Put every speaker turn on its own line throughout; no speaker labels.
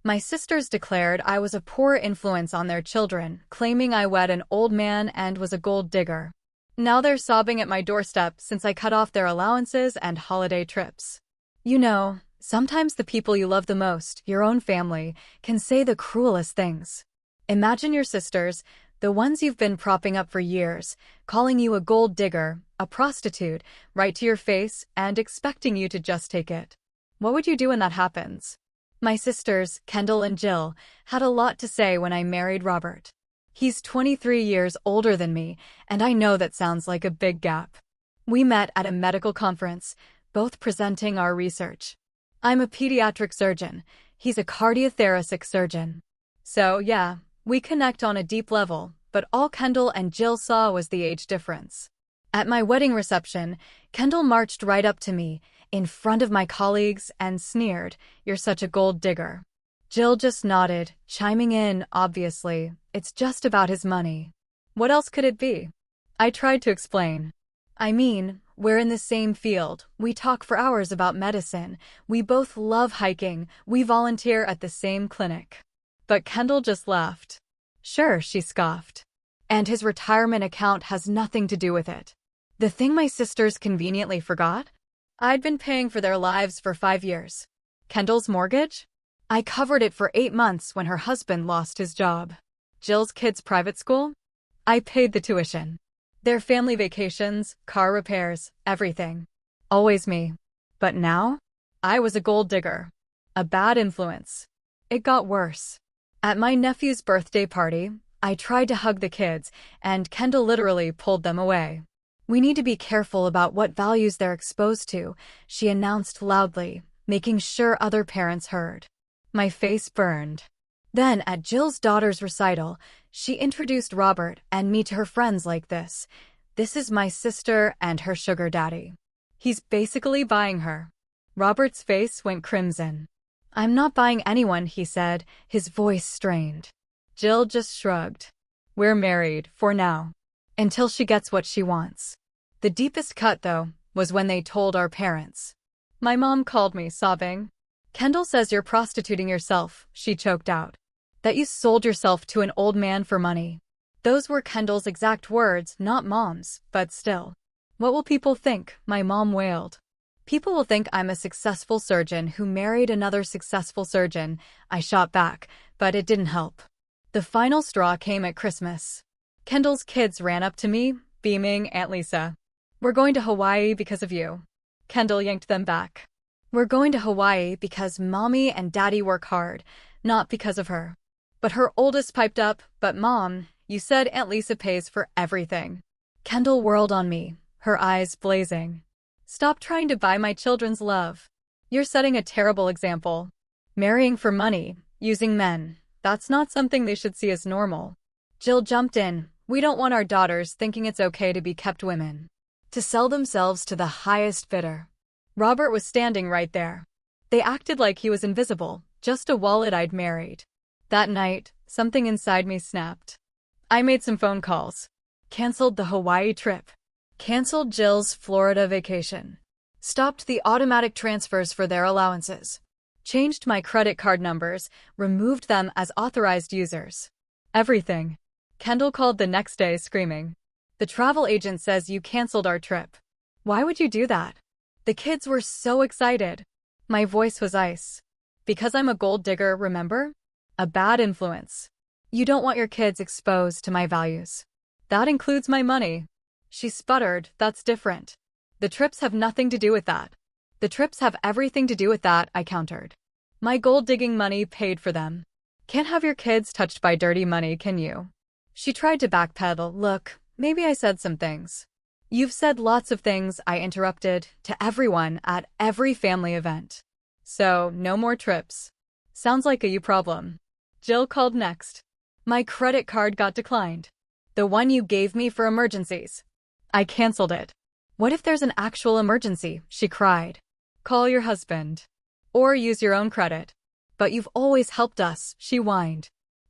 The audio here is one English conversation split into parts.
My sisters declared I was a poor influence on their children, claiming I wed an old man and was a gold digger. Now they're sobbing at my doorstep since I cut off their allowances and holiday trips. You know, sometimes the people you love the most, your own family, can say the cruelest things. Imagine your sisters, the ones you've been propping up for years, calling you a gold digger, a prostitute, right to your face, and expecting you to just take it. What would you do when that happens? My sisters, Kendall and Jill, had a lot to say when I married Robert. He's 23 years older than me, and I know that sounds like a big gap. We met at a medical conference, both presenting our research. I'm a pediatric surgeon. He's a cardiothoracic surgeon. So, yeah, we connect on a deep level, but all Kendall and Jill saw was the age difference. At my wedding reception, Kendall marched right up to me, in front of my colleagues, and sneered, "You're such a gold digger." Jill just nodded, chiming in, obviously, it's just about his money. What else could it be? I tried to explain. I mean, we're in the same field, we talk for hours about medicine, we both love hiking, we volunteer at the same clinic. But Kendall just laughed. Sure, she scoffed. And his retirement account has nothing to do with it. The thing my sisters conveniently forgot? I'd been paying for their lives for 5 years. Kendall's mortgage? I covered it for 8 months when her husband lost his job. Jill's kids' private school? I paid the tuition. Their family vacations, car repairs, everything. Always me. But now? I was a gold digger. A bad influence. It got worse. At my nephew's birthday party, I tried to hug the kids, and Kendall literally pulled them away. We need to be careful about what values they're exposed to, she announced loudly, making sure other parents heard. My face burned. Then, at Jill's daughter's recital, she introduced Robert and me to her friends like this. This is my sister and her sugar daddy. He's basically buying her. Robert's face went crimson. I'm not buying anyone, he said, his voice strained. Jill just shrugged. We're married, for now. Until she gets what she wants. The deepest cut, though, was when they told our parents. My mom called me, sobbing. Kendall says you're prostituting yourself, she choked out. That you sold yourself to an old man for money. Those were Kendall's exact words, not Mom's, but still. What will people think? My mom wailed. People will think I'm a successful surgeon who married another successful surgeon, I shot back, but it didn't help. The final straw came at Christmas. Kendall's kids ran up to me, beaming, Aunt Lisa. We're going to Hawaii because of you. Kendall yanked them back. We're going to Hawaii because Mommy and Daddy work hard, not because of her. But her oldest piped up, but Mom, you said Aunt Lisa pays for everything. Kendall whirled on me, her eyes blazing. Stop trying to buy my children's love. You're setting a terrible example. Marrying for money, using men, that's not something they should see as normal. Jill jumped in. We don't want our daughters thinking it's okay to be kept women. To sell themselves to the highest bidder. Robert was standing right there. They acted like he was invisible, just a wallet I'd married. That night, something inside me snapped. I made some phone calls. Canceled the Hawaii trip. Canceled Jill's Florida vacation. Stopped the automatic transfers for their allowances. Changed my credit card numbers, removed them as authorized users. Everything. Kendall called the next day screaming. The travel agent says you canceled our trip. Why would you do that? The kids were so excited. My voice was ice. Because I'm a gold digger, remember? A bad influence. You don't want your kids exposed to my values. That includes my money. She sputtered, that's different. The trips have nothing to do with that. The trips have everything to do with that, I countered. My gold-digging money paid for them. Can't have your kids touched by dirty money, can you? She tried to backpedal. Look, maybe I said some things. You've said lots of things, I interrupted, to everyone at every family event. So, no more trips. Sounds like a you problem. Jill called next. My credit card got declined. The one you gave me for emergencies. I canceled it. What if there's an actual emergency? She cried. Call your husband. Or use your own credit. But you've always helped us, she whined.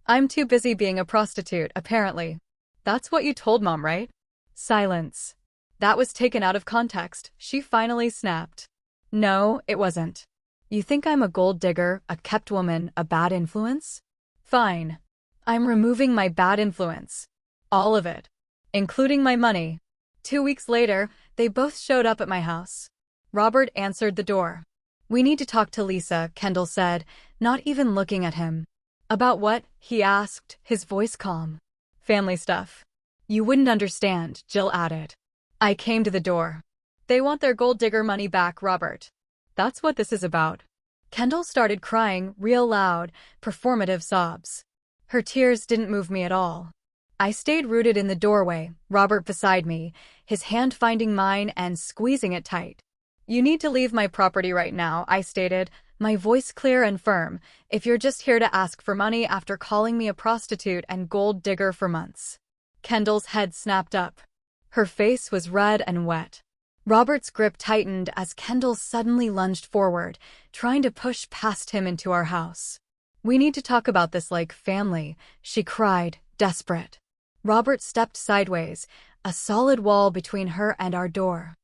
I'm too busy being a prostitute, apparently. That's what you told Mom, right? Silence. That was taken out of context, she finally snapped. No, it wasn't. You think I'm a gold digger, a kept woman, a bad influence? Fine. I'm removing my bad influence. All of it. Including my money. 2 weeks later, they both showed up at my house. Robert answered the door. We need to talk to Lisa, Kendall said, not even looking at him. About what? He asked, his voice calm. Family stuff. You wouldn't understand, Jill added. I came to the door. They want their gold digger money back, Robert. That's what this is about. Kendall started crying real loud, performative sobs. Her tears didn't move me at all. I stayed rooted in the doorway, Robert beside me, his hand finding mine and squeezing it tight. You need to leave my property right now, I stated, my voice clear and firm, if you're just here to ask for money after calling me a prostitute and gold digger for months. Kendall's head snapped up. Her face was red and wet. Robert's grip tightened as Kendall suddenly lunged forward, trying to push past him into our house. We need to talk about this like family, she cried, desperate. Robert stepped sideways, a solid wall between her and our door.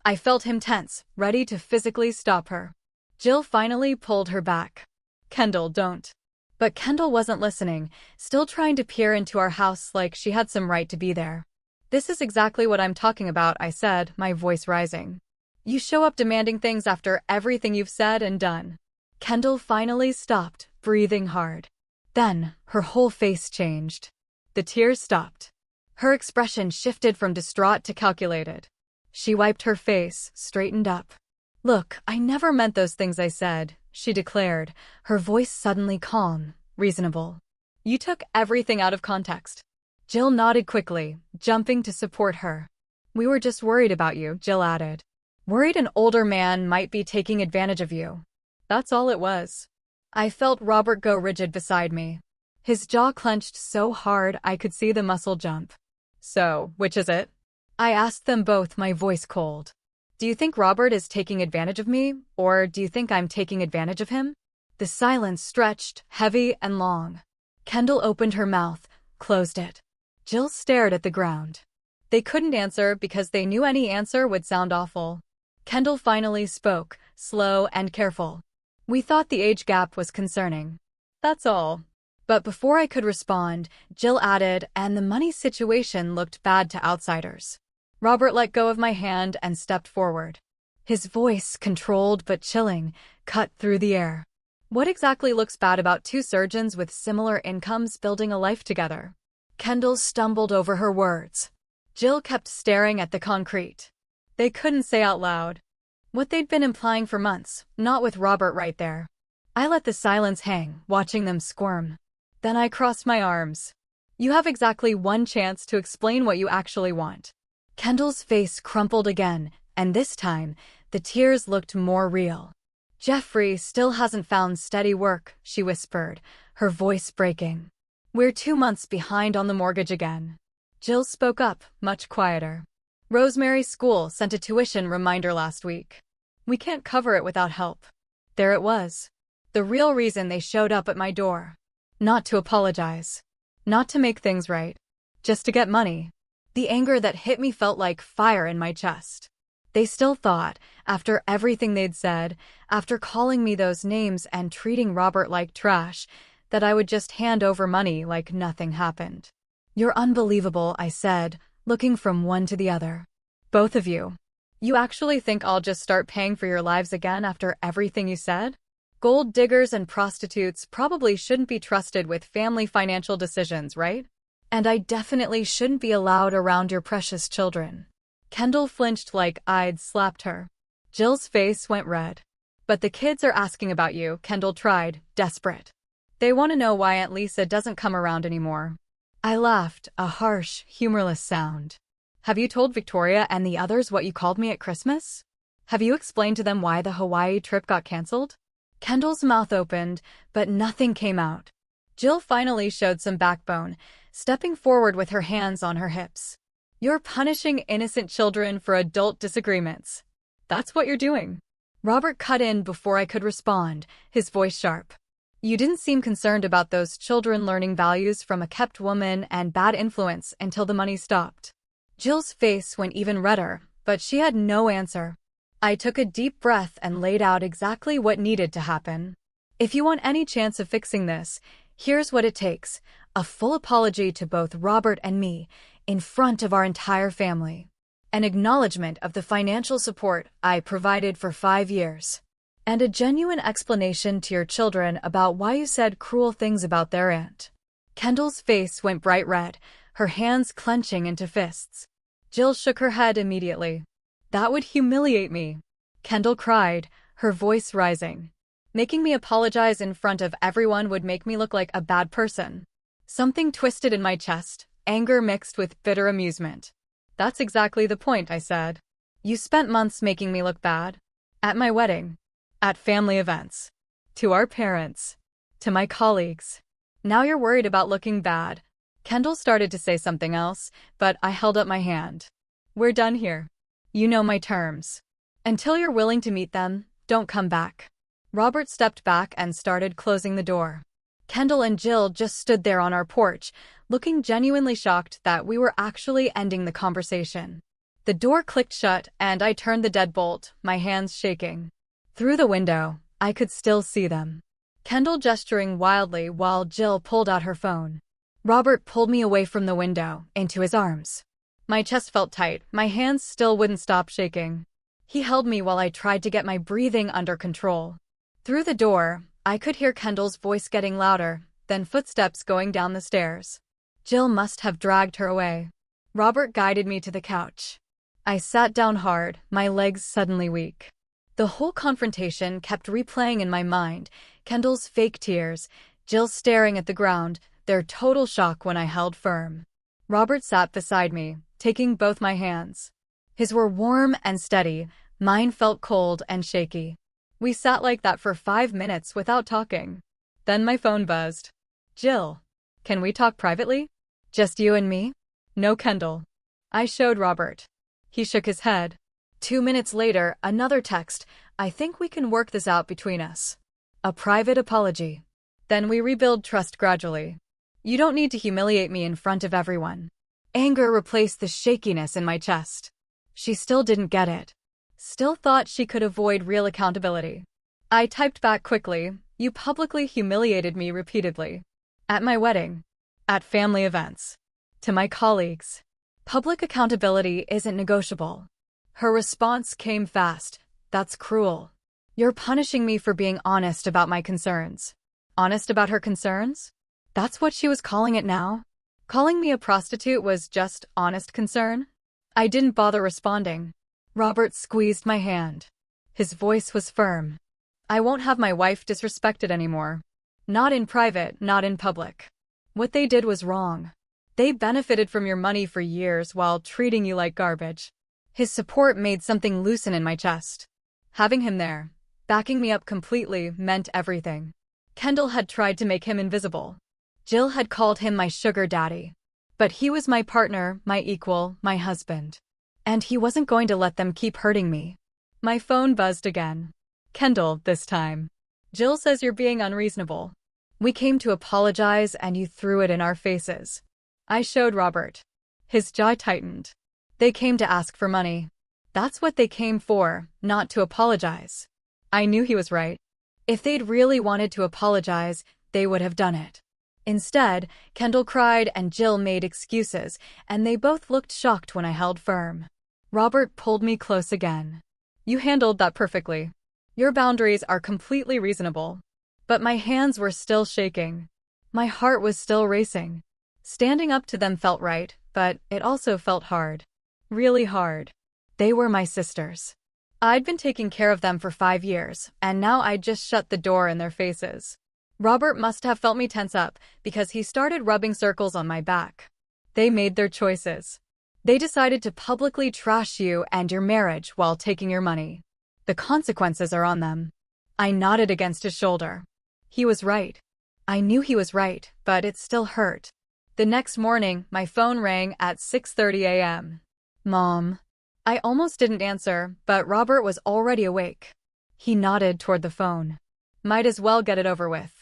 I felt him tense, ready to physically stop her. Jill finally pulled her back. Kendall, don't. But Kendall wasn't listening, still trying to peer into our house like she had some right to be there. This is exactly what I'm talking about, I said, my voice rising. You show up demanding things after everything you've said and done. Kendall finally stopped, breathing hard. Then, her whole face changed. The tears stopped. Her expression shifted from distraught to calculated. She wiped her face, straightened up. Look, I never meant those things I said, she declared, her voice suddenly calm, reasonable. You took everything out of context. Jill nodded quickly, jumping to support her. We were just worried about you, Jill added. Worried an older man might be taking advantage of you. That's all it was. I felt Robert go rigid beside me. His jaw clenched so hard I could see the muscle jump. So, which is it? I asked them both, my voice cold. Do you think Robert is taking advantage of me, or do you think I'm taking advantage of him? The silence stretched, heavy and long. Kendall opened her mouth, closed it. Jill stared at the ground. They couldn't answer because they knew any answer would sound awful. Kendall finally spoke, slow and careful. We thought the age gap was concerning. That's all. But before I could respond, Jill added, and the money situation looked bad to outsiders. Robert let go of my hand and stepped forward. His voice, controlled but chilling, cut through the air. What exactly looks bad about two surgeons with similar incomes building a life together? Kendall stumbled over her words. Jill kept staring at the concrete. They couldn't say out loud what they'd been implying for months, not with Robert right there. I let the silence hang, watching them squirm. Then I crossed my arms. You have exactly one chance to explain what you actually want. Kendall's face crumpled again, and this time, the tears looked more real. Jeffrey still hasn't found steady work, she whispered, her voice breaking. We're 2 months behind on the mortgage again. Jill spoke up, much quieter. Rosemary's school sent a tuition reminder last week. We can't cover it without help. There it was. The real reason they showed up at my door. Not to apologize. Not to make things right. Just to get money. The anger that hit me felt like fire in my chest. They still thought, after everything they'd said, after calling me those names and treating Robert like trash, that I would just hand over money like nothing happened. You're unbelievable, I said, looking from one to the other. Both of you. You actually think I'll just start paying for your lives again after everything you said? Gold diggers and prostitutes probably shouldn't be trusted with family financial decisions, right? And I definitely shouldn't be allowed around your precious children. Kendall flinched like I'd slapped her. Jill's face went red. But the kids are asking about you, Kendall tried, desperate. They want to know why Aunt Lisa doesn't come around anymore. I laughed, a harsh, humorless sound. Have you told Victoria and the others what you called me at Christmas? Have you explained to them why the Hawaii trip got canceled? Kendall's mouth opened, but nothing came out. Jill finally showed some backbone, stepping forward with her hands on her hips. You're punishing innocent children for adult disagreements. That's what you're doing. Robert cut in before I could respond, his voice sharp. You didn't seem concerned about those children learning values from a kept woman and bad influence until the money stopped. Jill's face went even redder, but she had no answer. I took a deep breath and laid out exactly what needed to happen. If you want any chance of fixing this, here's what it takes: a full apology to both Robert and me, in front of our entire family. An acknowledgement of the financial support I provided for 5 years. And a genuine explanation to your children about why you said cruel things about their aunt. Kendall's face went bright red, her hands clenching into fists. Jill shook her head immediately. That would humiliate me, Kendall cried, her voice rising. Making me apologize in front of everyone would make me look like a bad person. Something twisted in my chest, anger mixed with bitter amusement. That's exactly the point, I said. You spent months making me look bad. At my wedding. At family events. To our parents. To my colleagues. Now you're worried about looking bad. Kendall started to say something else, but I held up my hand. We're done here. You know my terms. Until you're willing to meet them, don't come back. Robert stepped back and started closing the door. Kendall and Jill just stood there on our porch, looking genuinely shocked that we were actually ending the conversation. The door clicked shut and I turned the deadbolt, my hands shaking. Through the window, I could still see them. Kendall gesturing wildly while Jill pulled out her phone. Robert pulled me away from the window, into his arms. My chest felt tight, my hands still wouldn't stop shaking. He held me while I tried to get my breathing under control. Through the door, I could hear Kendall's voice getting louder, then footsteps going down the stairs. Jill must have dragged her away. Robert guided me to the couch. I sat down hard, my legs suddenly weak. The whole confrontation kept replaying in my mind, Kendall's fake tears, Jill staring at the ground, their total shock when I held firm. Robert sat beside me, taking both my hands. His were warm and steady, mine felt cold and shaky. We sat like that for 5 minutes without talking. Then my phone buzzed. Jill, can we talk privately? Just you and me? No, Kendall. I showed Robert. He shook his head. 2 minutes later, another text. I think we can work this out between us. A private apology. Then we rebuild trust gradually. You don't need to humiliate me in front of everyone. Anger replaced the shakiness in my chest. She still didn't get it. Still thought she could avoid real accountability. I typed back quickly, you publicly humiliated me repeatedly. At my wedding. At family events. To my colleagues. Public accountability isn't negotiable. Her response came fast. That's cruel. You're punishing me for being honest about my concerns. Honest about her concerns? That's what she was calling it now? Calling me a prostitute was just honest concern? I didn't bother responding. Robert squeezed my hand. His voice was firm. I won't have my wife disrespected anymore. Not in private, not in public. What they did was wrong. They benefited from your money for years while treating you like garbage. His support made something loosen in my chest. Having him there, backing me up completely, meant everything. Kendall had tried to make him invisible. Jill had called him my sugar daddy. But he was my partner, my equal, my husband. And he wasn't going to let them keep hurting me. My phone buzzed again. Kendall, this time. Jill says you're being unreasonable. We came to apologize and you threw it in our faces. I showed Robert. His jaw tightened. They came to ask for money. That's what they came for, not to apologize. I knew he was right. If they'd really wanted to apologize, they would have done it. Instead, Kendall cried and Jill made excuses, and they both looked shocked when I held firm. Robert pulled me close again. You handled that perfectly. Your boundaries are completely reasonable. But my hands were still shaking. My heart was still racing. Standing up to them felt right, but it also felt hard. Really hard. They were my sisters. I'd been taking care of them for 5 years, and now I'd just shut the door in their faces. Robert must have felt me tense up, because he started rubbing circles on my back. They made their choices. They decided to publicly trash you and your marriage while taking your money. The consequences are on them. I nodded against his shoulder. He was right. I knew he was right, but it still hurt. The next morning, my phone rang at 6:30 a.m. Mom. I almost didn't answer, but Robert was already awake. He nodded toward the phone. Might as well get it over with.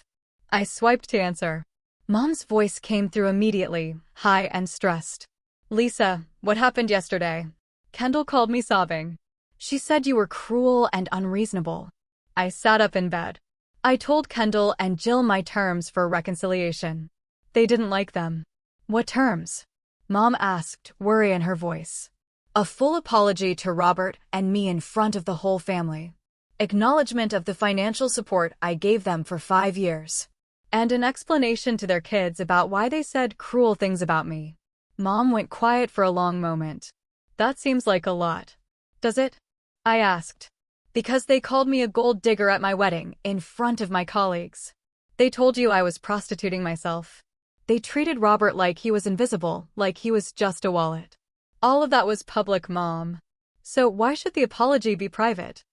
I swiped to answer. Mom's voice came through immediately, high and stressed. Lisa, what happened yesterday? Kendall called me sobbing. She said you were cruel and unreasonable. I sat up in bed. I told Kendall and Jill my terms for reconciliation. They didn't like them. What terms? Mom asked, worry in her voice. A full apology to Robert and me in front of the whole family. Acknowledgement of the financial support I gave them for 5 years. And an explanation to their kids about why they said cruel things about me. Mom went quiet for a long moment. That seems like a lot. Does it? I asked. Because they called me a gold digger at my wedding, in front of my colleagues. They told you I was prostituting myself. They treated Robert like he was invisible, like he was just a wallet. All of that was public, Mom. So why should the apology be private?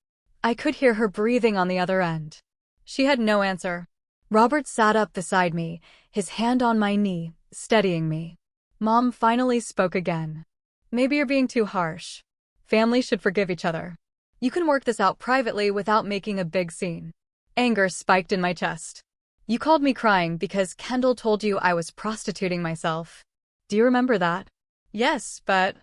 I could hear her breathing on the other end. She had no answer. Robert sat up beside me, his hand on my knee, steadying me. Mom finally spoke again. Maybe you're being too harsh. Families should forgive each other. You can work this out privately without making a big scene. Anger spiked in my chest. You called me crying because Kendall told you I was prostituting myself. Do you remember that? Yes, but...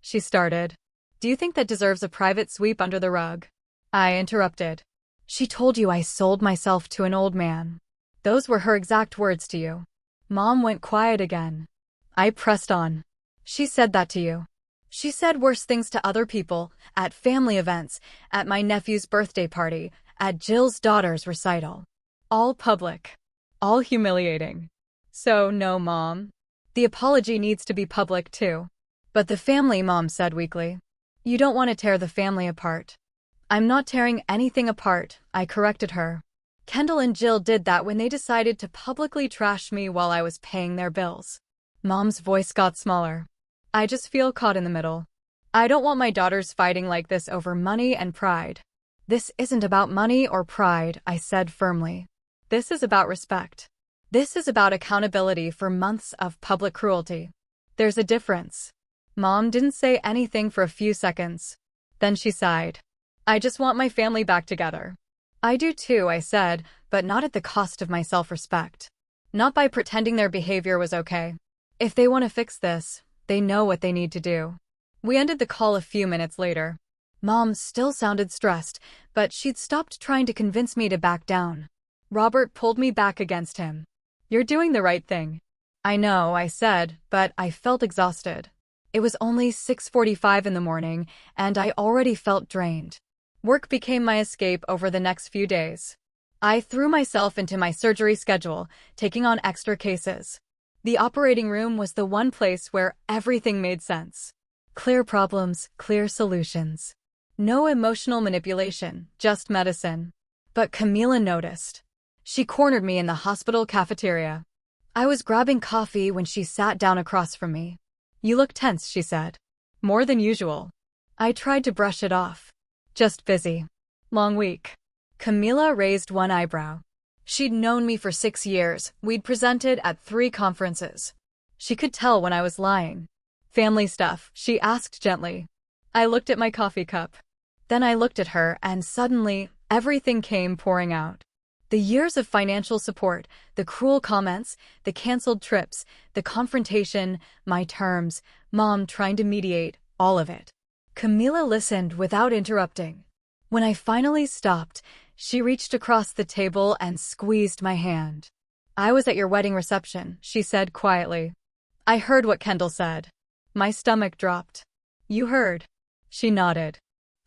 She started. Do you think that deserves a private sweep under the rug? I interrupted. She told you I sold myself to an old man. Those were her exact words to you. Mom went quiet again. I pressed on. She said that to you. She said worse things to other people, at family events, at my nephew's birthday party, at Jill's daughter's recital. All public. All humiliating. So no, Mom. The apology needs to be public too. But the family, Mom said weakly. You don't want to tear the family apart. I'm not tearing anything apart, I corrected her. Kendall and Jill did that when they decided to publicly trash me while I was paying their bills. Mom's voice got smaller. I just feel caught in the middle. I don't want my daughters fighting like this over money and pride. This isn't about money or pride, I said firmly. This is about respect. This is about accountability for months of public cruelty. There's a difference. Mom didn't say anything for a few seconds. Then she sighed. I just want my family back together. I do too, I said, but not at the cost of my self-respect. Not by pretending their behavior was okay. If they want to fix this, they know what they need to do. We ended the call a few minutes later. Mom still sounded stressed, but she'd stopped trying to convince me to back down. Robert pulled me back against him. You're doing the right thing. I know, I said, but I felt exhausted. It was only 6:45 in the morning, and I already felt drained. Work became my escape over the next few days. I threw myself into my surgery schedule, taking on extra cases. The operating room was the one place where everything made sense. Clear problems, clear solutions. No emotional manipulation, just medicine. But Camila noticed. She cornered me in the hospital cafeteria. I was grabbing coffee when she sat down across from me. You look tense, she said. More than usual. I tried to brush it off. Just busy. Long week. Camila raised one eyebrow. She'd known me for 6 years. We'd presented at 3 conferences. She could tell when I was lying. Family stuff, she asked gently. I looked at my coffee cup. Then I looked at her, and suddenly, everything came pouring out. The years of financial support, the cruel comments, the canceled trips, the confrontation, my terms, Mom trying to mediate, all of it. Camila listened without interrupting. When I finally stopped, she reached across the table and squeezed my hand. I was at your wedding reception, she said quietly. I heard what Kendall said. My stomach dropped. You heard? She nodded.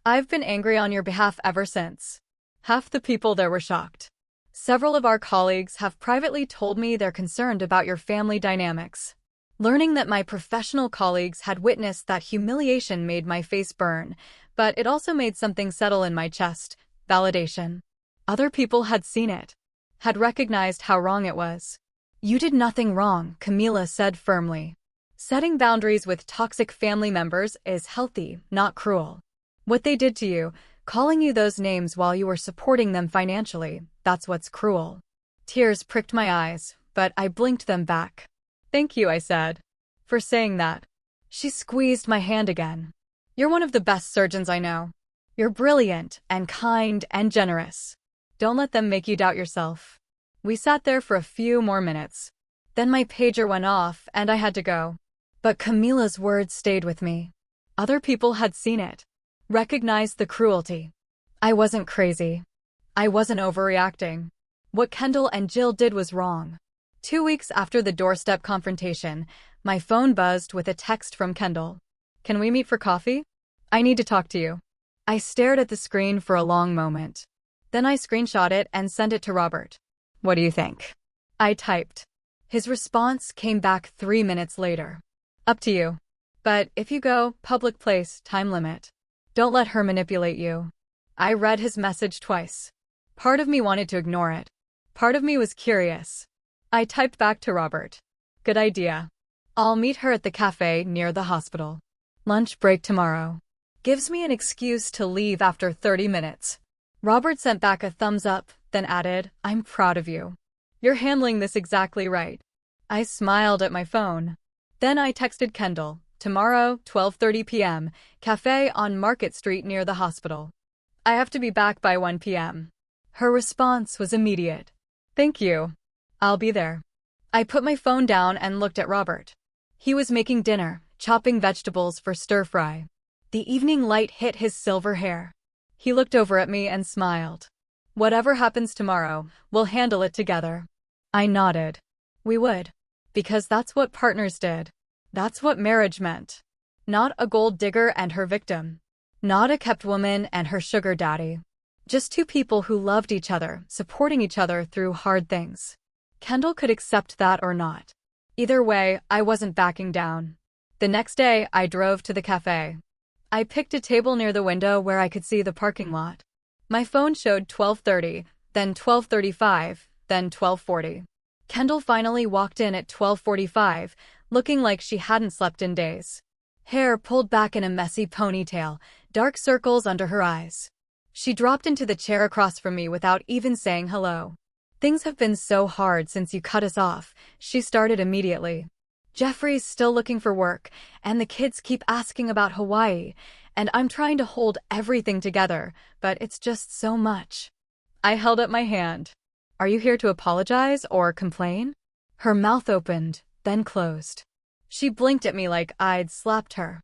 I've been angry on your behalf ever since. Half the people there were shocked. Several of our colleagues have privately told me they're concerned about your family dynamics. Learning that my professional colleagues had witnessed that humiliation made my face burn, but it also made something settle in my chest, validation. Other people had seen it, had recognized how wrong it was. You did nothing wrong, Camila said firmly. Setting boundaries with toxic family members is healthy, not cruel. What they did to you, calling you those names while you were supporting them financially, that's what's cruel. Tears pricked my eyes, but I blinked them back. Thank you, I said, for saying that. She squeezed my hand again. You're one of the best surgeons I know. You're brilliant and kind and generous. Don't let them make you doubt yourself. We sat there for a few more minutes. Then my pager went off and I had to go. But Camila's words stayed with me. Other people had seen it. Recognized the cruelty. I wasn't crazy. I wasn't overreacting. What Kendall and Jill did was wrong. 2 weeks after the doorstep confrontation, my phone buzzed with a text from Kendall. "Can we meet for coffee? I need to talk to you." I stared at the screen for a long moment. Then I screenshot it and sent it to Robert. "What do you think?" I typed. His response came back 3 minutes later. "Up to you. But if you go, public place, time limit. Don't let her manipulate you." I read his message twice. Part of me wanted to ignore it. Part of me was curious. I typed back to Robert. "Good idea. I'll meet her at the cafe near the hospital. Lunch break tomorrow." Gives me an excuse to leave after 30 minutes. Robert sent back a thumbs up, then added, "I'm proud of you. You're handling this exactly right." I smiled at my phone. Then I texted Kendall, "Tomorrow, 12:30 p.m., cafe on Market Street near the hospital. I have to be back by 1 p.m. Her response was immediate. "Thank you. I'll be there." I put my phone down and looked at Robert. He was making dinner, chopping vegetables for stir-fry. The evening light hit his silver hair. He looked over at me and smiled. "Whatever happens tomorrow, we'll handle it together." I nodded. We would. Because that's what partners did. That's what marriage meant. Not a gold digger and her victim. Not a kept woman and her sugar daddy. Just two people who loved each other, supporting each other through hard things. Kendall could accept that or not. Either way, I wasn't backing down. The next day, I drove to the cafe. I picked a table near the window where I could see the parking lot. My phone showed 12:30, then 12:35, then 12:40. Kendall finally walked in at 12:45, looking like she hadn't slept in days. Hair pulled back in a messy ponytail, dark circles under her eyes. She dropped into the chair across from me without even saying hello. "Things have been so hard since you cut us off," she started immediately. "Jeffrey's still looking for work, and the kids keep asking about Hawaii, and I'm trying to hold everything together, but it's just so much." I held up my hand. "Are you here to apologize or complain?" Her mouth opened, then closed. She blinked at me like I'd slapped her.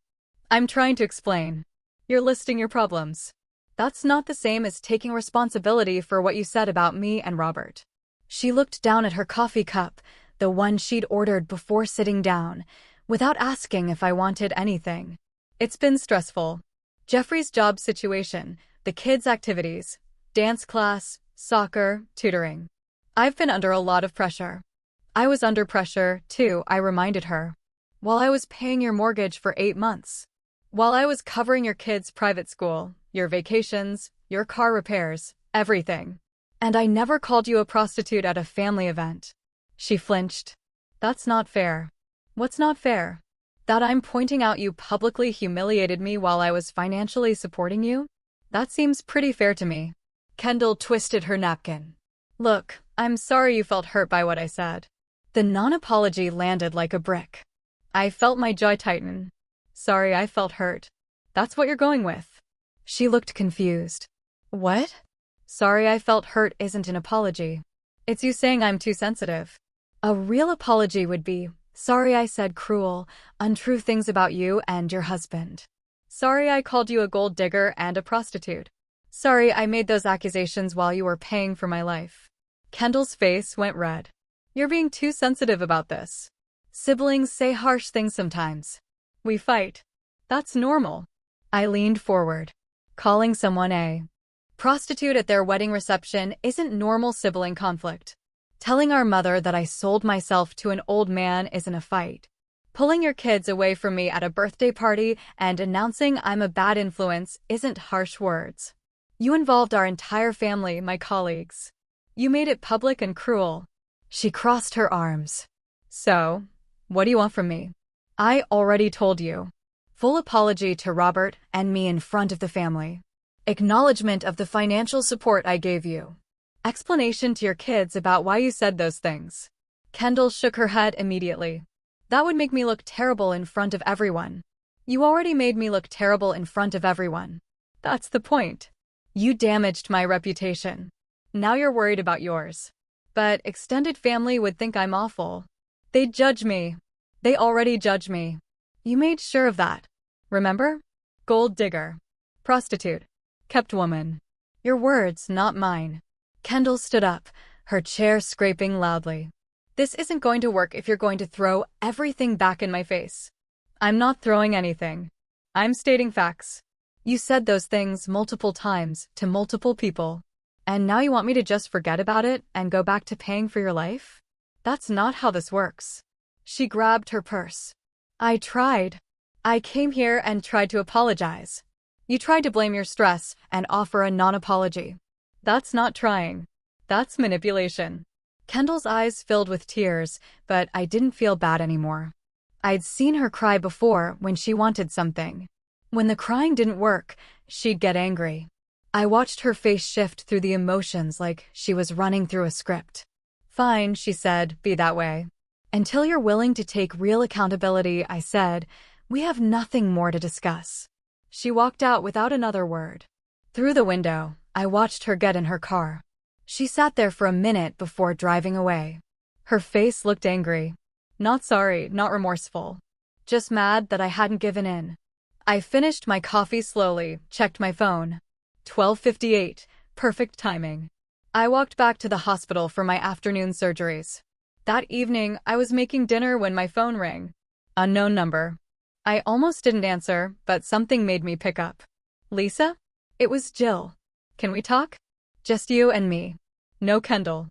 "I'm trying to explain. You're listing your problems. That's not the same as taking responsibility for what you said about me and Robert." She looked down at her coffee cup, the one she'd ordered before sitting down, without asking if I wanted anything. "It's been stressful. Jeffrey's job situation, the kids' activities, dance class, soccer, tutoring. I've been under a lot of pressure." "I was under pressure, too," I reminded her. "While I was paying your mortgage for 8 months. While I was covering your kids' private school, your vacations, your car repairs, everything. And I never called you a prostitute at a family event." She flinched. "That's not fair." "What's not fair? That I'm pointing out you publicly humiliated me while I was financially supporting you? That seems pretty fair to me." Kendall twisted her napkin. "Look, I'm sorry you felt hurt by what I said." The non-apology landed like a brick. I felt my jaw tighten. "Sorry I felt hurt. That's what you're going with?" She looked confused. "What?" "Sorry I felt hurt isn't an apology. It's you saying I'm too sensitive. A real apology would be, sorry I said cruel, untrue things about you and your husband. Sorry I called you a gold digger and a prostitute. Sorry I made those accusations while you were paying for my life." Kendall's face went red. "You're being too sensitive about this. Siblings say harsh things sometimes. We fight. That's normal." I leaned forward. Calling someone a prostitute at their wedding reception isn't normal sibling conflict. Telling our mother that I sold myself to an old man isn't a fight. Pulling your kids away from me at a birthday party and announcing I'm a bad influence isn't harsh words. You involved our entire family, my colleagues. You made it public and cruel." She crossed her arms. "So, what do you want from me?" "I already told you. Full apology to Robert and me in front of the family. Acknowledgement of the financial support I gave you. Explanation to your kids about why you said those things." Kendall shook her head immediately. "That would make me look terrible in front of everyone." "You already made me look terrible in front of everyone. That's the point. You damaged my reputation. Now you're worried about yours. But extended family would think I'm awful. They'd judge me. They already judge me. You made sure of that. Remember? Gold digger. Prostitute. Kept woman. Your words, not mine. Kendall stood up, her chair scraping loudly. This isn't going to work if you're going to throw everything back in my face. I'm not throwing anything. I'm stating facts. You said those things multiple times to multiple people. And now you want me to just forget about it and go back to paying for your life? That's not how this works. She grabbed her purse. I tried. I came here and tried to apologize. You tried to blame your stress and offer a non-apology. That's not trying. That's manipulation. Kendall's eyes filled with tears, but I didn't feel bad anymore. I'd seen her cry before when she wanted something. When the crying didn't work, she'd get angry. I watched her face shift through the emotions like she was running through a script. Fine, she said, be that way. Until you're willing to take real accountability, I said, we have nothing more to discuss. She walked out without another word. Through the window, I watched her get in her car. She sat there for a minute before driving away. Her face looked angry. Not sorry, not remorseful. Just mad that I hadn't given in. I finished my coffee slowly, checked my phone. 12:58, perfect timing. I walked back to the hospital for my afternoon surgeries. That evening, I was making dinner when my phone rang. Unknown number. I almost didn't answer, but something made me pick up. Lisa? It was Jill. Can we talk? Just you and me. No Kendall.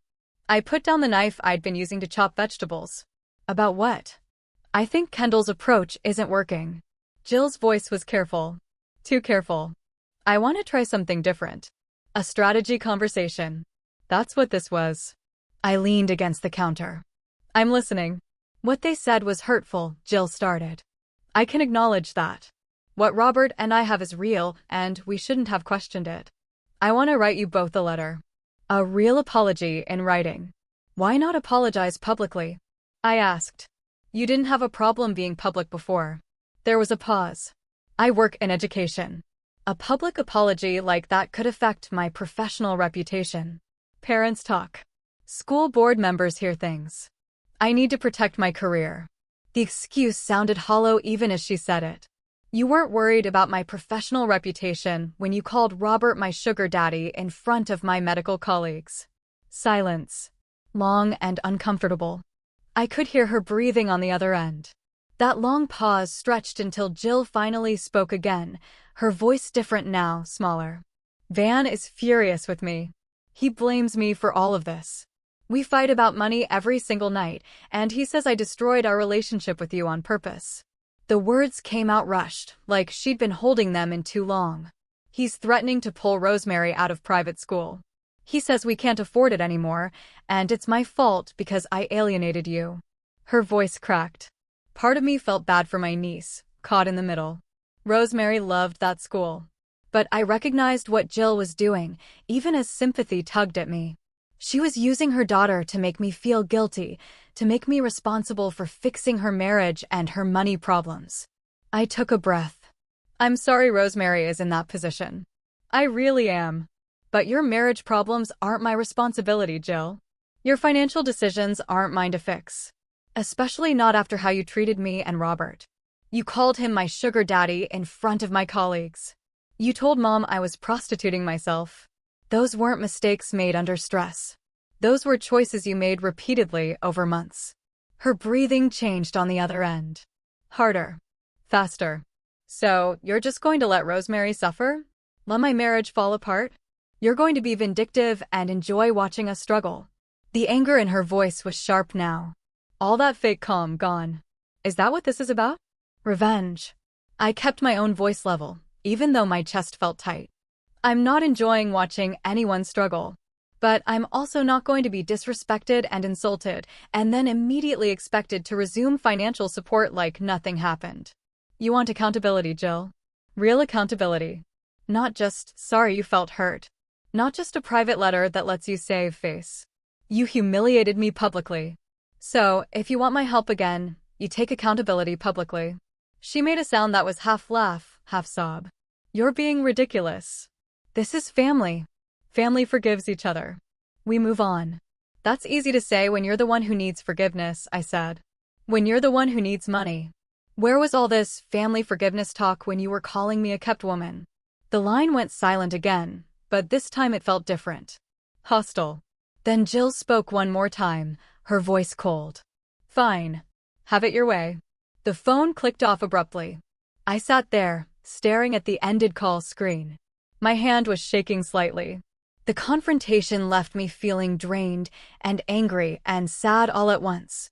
I put down the knife I'd been using to chop vegetables. About what? I think Kendall's approach isn't working. Jill's voice was careful. Too careful. I want to try something different. A strategy conversation. That's what this was. I leaned against the counter. I'm listening. What they said was hurtful, Jill started. I can acknowledge that. What Robert and I have is real, and we shouldn't have questioned it. I want to write you both a letter. A real apology in writing. Why not apologize publicly? I asked. You didn't have a problem being public before. There was a pause. I work in education. A public apology like that could affect my professional reputation. Parents talk. School board members hear things. I need to protect my career. The excuse sounded hollow even as she said it. You weren't worried about my professional reputation when you called Robert my sugar daddy in front of my medical colleagues. Silence. Long and uncomfortable. I could hear her breathing on the other end. That long pause stretched until Jill finally spoke again, her voice different now, smaller. Van is furious with me. He blames me for all of this. We fight about money every single night, and he says I destroyed our relationship with you on purpose. The words came out rushed, like she'd been holding them in too long. He's threatening to pull Rosemary out of private school. He says we can't afford it anymore, and it's my fault because I alienated you. Her voice cracked. Part of me felt bad for my niece, caught in the middle. Rosemary loved that school. But I recognized what Jill was doing, even as sympathy tugged at me. She was using her daughter to make me feel guilty, to make me responsible for fixing her marriage and her money problems. I took a breath. I'm sorry Rosemary is in that position. I really am. But your marriage problems aren't my responsibility, Jill. Your financial decisions aren't mine to fix. Especially not after how you treated me and Robert. You called him my sugar daddy in front of my colleagues. You told Mom I was prostituting myself. Those weren't mistakes made under stress. Those were choices you made repeatedly over months. Her breathing changed on the other end. Harder. Faster. So, you're just going to let Rosemary suffer? Let my marriage fall apart? You're going to be vindictive and enjoy watching us struggle. The anger in her voice was sharp now. All that fake calm gone. Is that what this is about? Revenge. I kept my own voice level, even though my chest felt tight. I'm not enjoying watching anyone struggle. But I'm also not going to be disrespected and insulted, and then immediately expected to resume financial support like nothing happened. You want accountability, Jill. Real accountability. Not just, sorry you felt hurt. Not just a private letter that lets you save face. You humiliated me publicly. So, if you want my help again, you take accountability publicly. She made a sound that was half laugh, half sob. You're being ridiculous. This is family. Family forgives each other. We move on. That's easy to say when you're the one who needs forgiveness, I said. When you're the one who needs money. Where was all this family forgiveness talk when you were calling me a kept woman? The line went silent again, but this time it felt different. Hostile. Then Jill spoke one more time, her voice cold. Fine. Have it your way. The phone clicked off abruptly. I sat there, staring at the ended call screen. My hand was shaking slightly. The confrontation left me feeling drained and angry and sad all at once.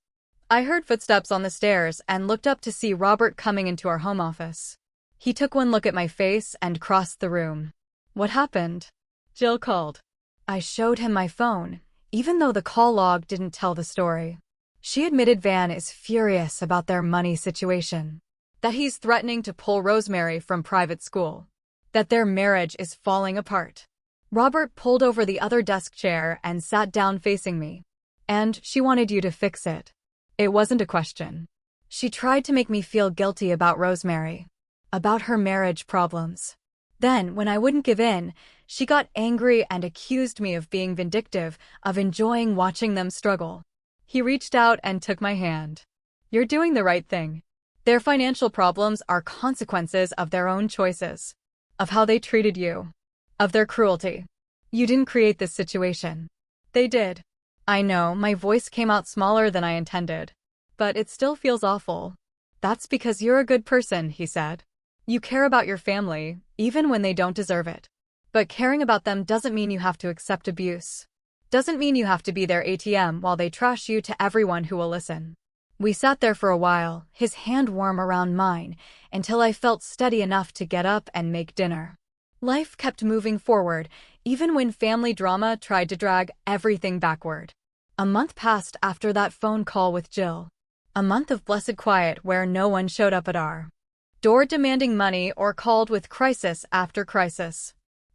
I heard footsteps on the stairs and looked up to see Robert coming into our home office. He took one look at my face and crossed the room. What happened? Jill called. I showed him my phone, even though the call log didn't tell the story. She admitted Van is furious about their money situation, that he's threatening to pull Rosemary from private school, that their marriage is falling apart. Robert pulled over the other desk chair and sat down facing me. And she wanted you to fix it. It wasn't a question. She tried to make me feel guilty about Rosemary, about her marriage problems. Then, when I wouldn't give in, she got angry and accused me of being vindictive, of enjoying watching them struggle. He reached out and took my hand. You're doing the right thing. Their financial problems are consequences of their own choices, of how they treated you, of their cruelty. You didn't create this situation. They did. I know, my voice came out smaller than I intended. But it still feels awful. That's because you're a good person, he said. You care about your family, even when they don't deserve it. But caring about them doesn't mean you have to accept abuse. Doesn't mean you have to be their ATM while they trash you to everyone who will listen. We sat there for a while, his hand warm around mine, until I felt steady enough to get up and make dinner. Life kept moving forward, even when family drama tried to drag everything backward. A month passed after that phone call with Jill. A month of blessed quiet where no one showed up at our door demanding money or called with crisis after crisis.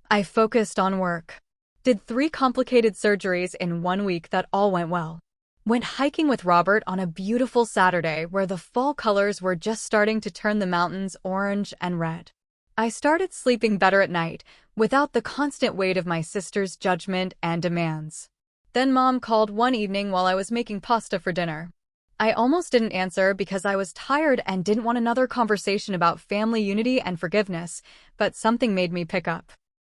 I focused on work. Did 3 complicated surgeries in 1 week that all went well. Went hiking with Robert on a beautiful Saturday where the fall colors were just starting to turn the mountains orange and red. I started sleeping better at night, without the constant weight of my sister's judgment and demands. Then Mom called one evening while I was making pasta for dinner. I almost didn't answer because I was tired and didn't want another conversation about family unity and forgiveness, but something made me pick up.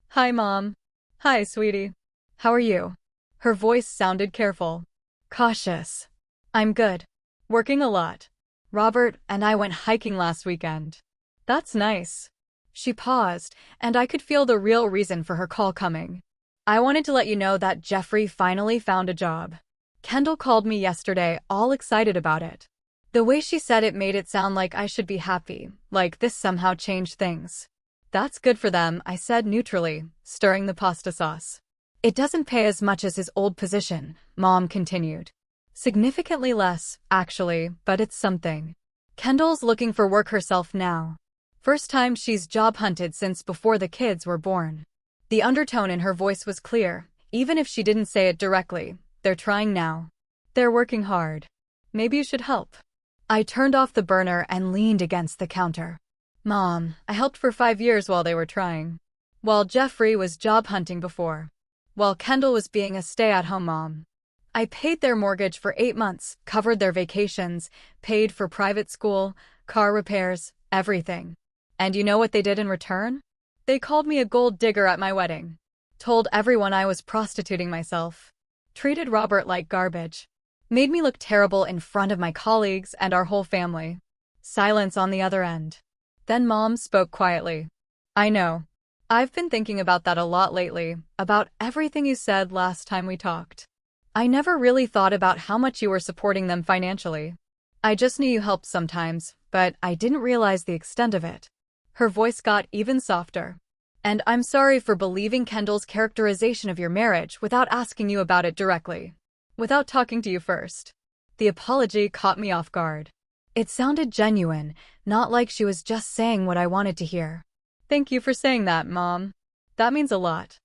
Hi, Mom. Hi, sweetie. How are you? Her voice sounded careful. Cautious. I'm good. Working a lot. Robert and I went hiking last weekend. That's nice. She paused, and I could feel the real reason for her call coming. I wanted to let you know that Jeffrey finally found a job. Kendall called me yesterday, all excited about it. The way she said it made it sound like I should be happy, like this somehow changed things. That's good for them, I said neutrally, stirring the pasta sauce. It doesn't pay as much as his old position, Mom continued. Significantly less, actually, but it's something. Kendall's looking for work herself now. First time she's job hunted since before the kids were born. The undertone in her voice was clear, even if she didn't say it directly. They're trying now. They're working hard. Maybe you should help. I turned off the burner and leaned against the counter. Mom, I helped for 5 years while they were trying. While Jeffrey was job hunting before. While Kendall was being a stay-at-home mom. I paid their mortgage for 8 months, covered their vacations, paid for private school, car repairs, everything. And you know what they did in return? They called me a gold digger at my wedding. Told everyone I was prostituting myself. Treated Robert like garbage. Made me look terrible in front of my colleagues and our whole family. Silence on the other end. Then Mom spoke quietly. I know. I've been thinking about that a lot lately, about everything you said last time we talked. I never really thought about how much you were supporting them financially. I just knew you helped sometimes, but I didn't realize the extent of it. Her voice got even softer. And I'm sorry for believing Kendall's characterization of your marriage without asking you about it directly. Without talking to you first. The apology caught me off guard. It sounded genuine, not like she was just saying what I wanted to hear. Thank you for saying that, Mom. That means a lot.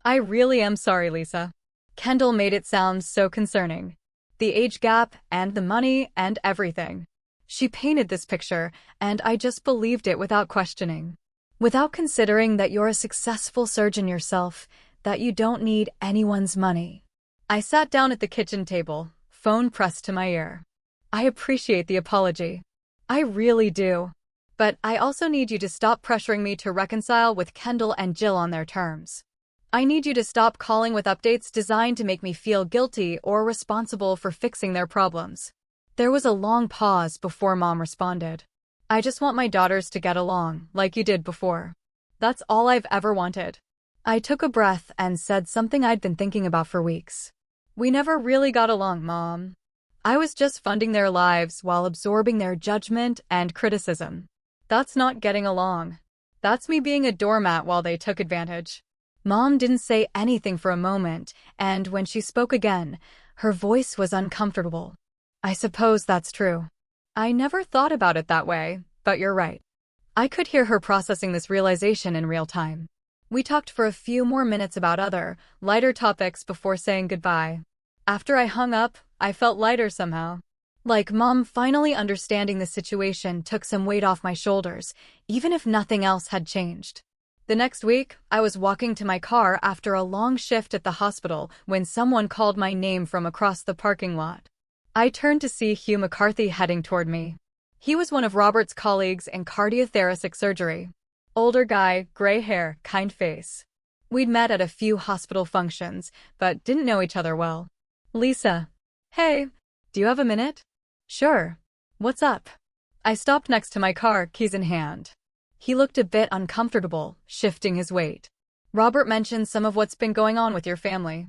I really am sorry, Lisa. Kendall made it sound so concerning. The age gap, and the money, and everything. She painted this picture, and I just believed it without questioning. Without considering that you're a successful surgeon yourself, that you don't need anyone's money. I sat down at the kitchen table, phone pressed to my ear. I appreciate the apology. I really do. But I also need you to stop pressuring me to reconcile with Kendall and Jill on their terms. I need you to stop calling with updates designed to make me feel guilty or responsible for fixing their problems. There was a long pause before Mom responded. I just want my daughters to get along, like you did before. That's all I've ever wanted. I took a breath and said something I'd been thinking about for weeks. We never really got along, Mom. I was just funding their lives while absorbing their judgment and criticism. That's not getting along. That's me being a doormat while they took advantage. Mom didn't say anything for a moment, and when she spoke again, her voice was uncomfortable. I suppose that's true. I never thought about it that way, but you're right. I could hear her processing this realization in real time. We talked for a few more minutes about other, lighter topics before saying goodbye. After I hung up, I felt lighter somehow. Like Mom finally understanding the situation took some weight off my shoulders, even if nothing else had changed. The next week, I was walking to my car after a long shift at the hospital when someone called my name from across the parking lot. I turned to see Hugh McCarthy heading toward me. He was one of Robert's colleagues in cardiothoracic surgery. Older guy, gray hair, kind face. We'd met at a few hospital functions, but didn't know each other well. Lisa. Hey, do you have a minute? Sure. What's up? I stopped next to my car, keys in hand. He looked a bit uncomfortable, shifting his weight. Robert mentioned some of what's been going on with your family.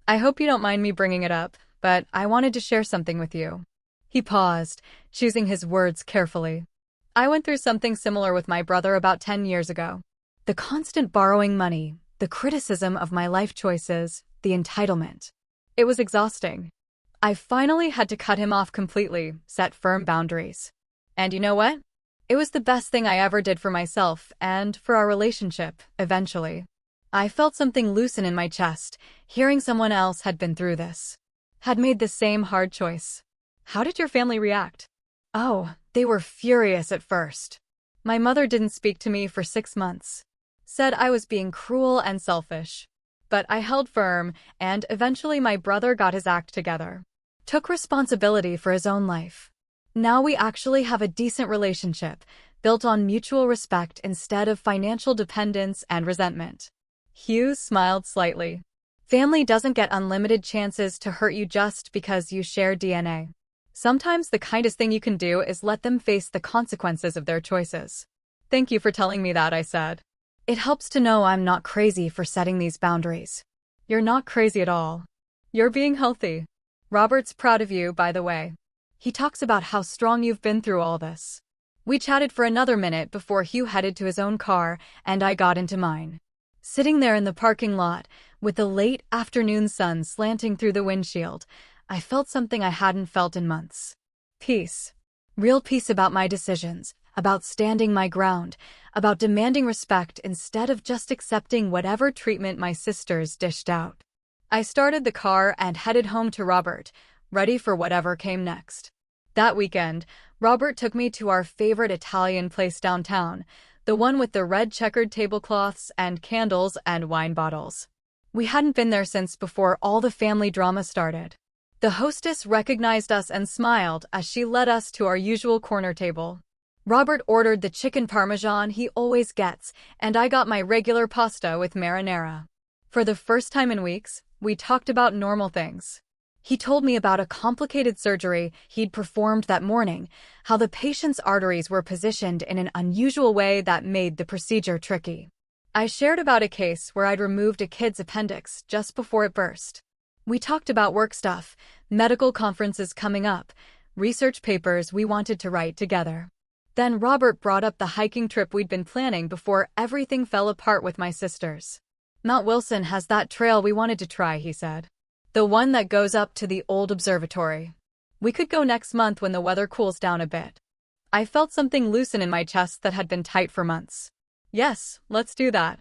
I hope you don't mind me bringing it up, but I wanted to share something with you. He paused, choosing his words carefully. I went through something similar with my brother about 10 years ago. The constant borrowing money, the criticism of my life choices, the entitlement. It was exhausting. I finally had to cut him off completely, set firm boundaries. And you know what? It was the best thing I ever did for myself and for our relationship, eventually. I felt something loosen in my chest, hearing someone else had been through this. Had made the same hard choice. How did your family react? Oh, they were furious at first. My mother didn't speak to me for 6 months. Said I was being cruel and selfish. But I held firm, and eventually my brother got his act together. Took responsibility for his own life. Now we actually have a decent relationship, built on mutual respect instead of financial dependence and resentment. Hugh smiled slightly. Family doesn't get unlimited chances to hurt you just because you share DNA. Sometimes the kindest thing you can do is let them face the consequences of their choices. Thank you for telling me that, I said. It helps to know I'm not crazy for setting these boundaries. You're not crazy at all. You're being healthy. Robert's proud of you, by the way. He talks about how strong you've been through all this. We chatted for another minute before Hugh headed to his own car and I got into mine. Sitting there in the parking lot, with the late afternoon sun slanting through the windshield, I felt something I hadn't felt in months. Peace. Real peace about my decisions, about standing my ground, about demanding respect instead of just accepting whatever treatment my sisters dished out. I started the car and headed home to Robert, ready for whatever came next. That weekend, Robert took me to our favorite Italian place downtown, the one with the red checkered tablecloths and candles and wine bottles. We hadn't been there since before all the family drama started. The hostess recognized us and smiled as she led us to our usual corner table. Robert ordered the chicken parmesan he always gets, and I got my regular pasta with marinara. For the first time in weeks, we talked about normal things. He told me about a complicated surgery he'd performed that morning, how the patient's arteries were positioned in an unusual way that made the procedure tricky. I shared about a case where I'd removed a kid's appendix just before it burst. We talked about work stuff, medical conferences coming up, research papers we wanted to write together. Then Robert brought up the hiking trip we'd been planning before everything fell apart with my sisters. Mount Wilson has that trail we wanted to try, he said. The one that goes up to the old observatory. We could go next month when the weather cools down a bit. I felt something loosen in my chest that had been tight for months. Yes, let's do that.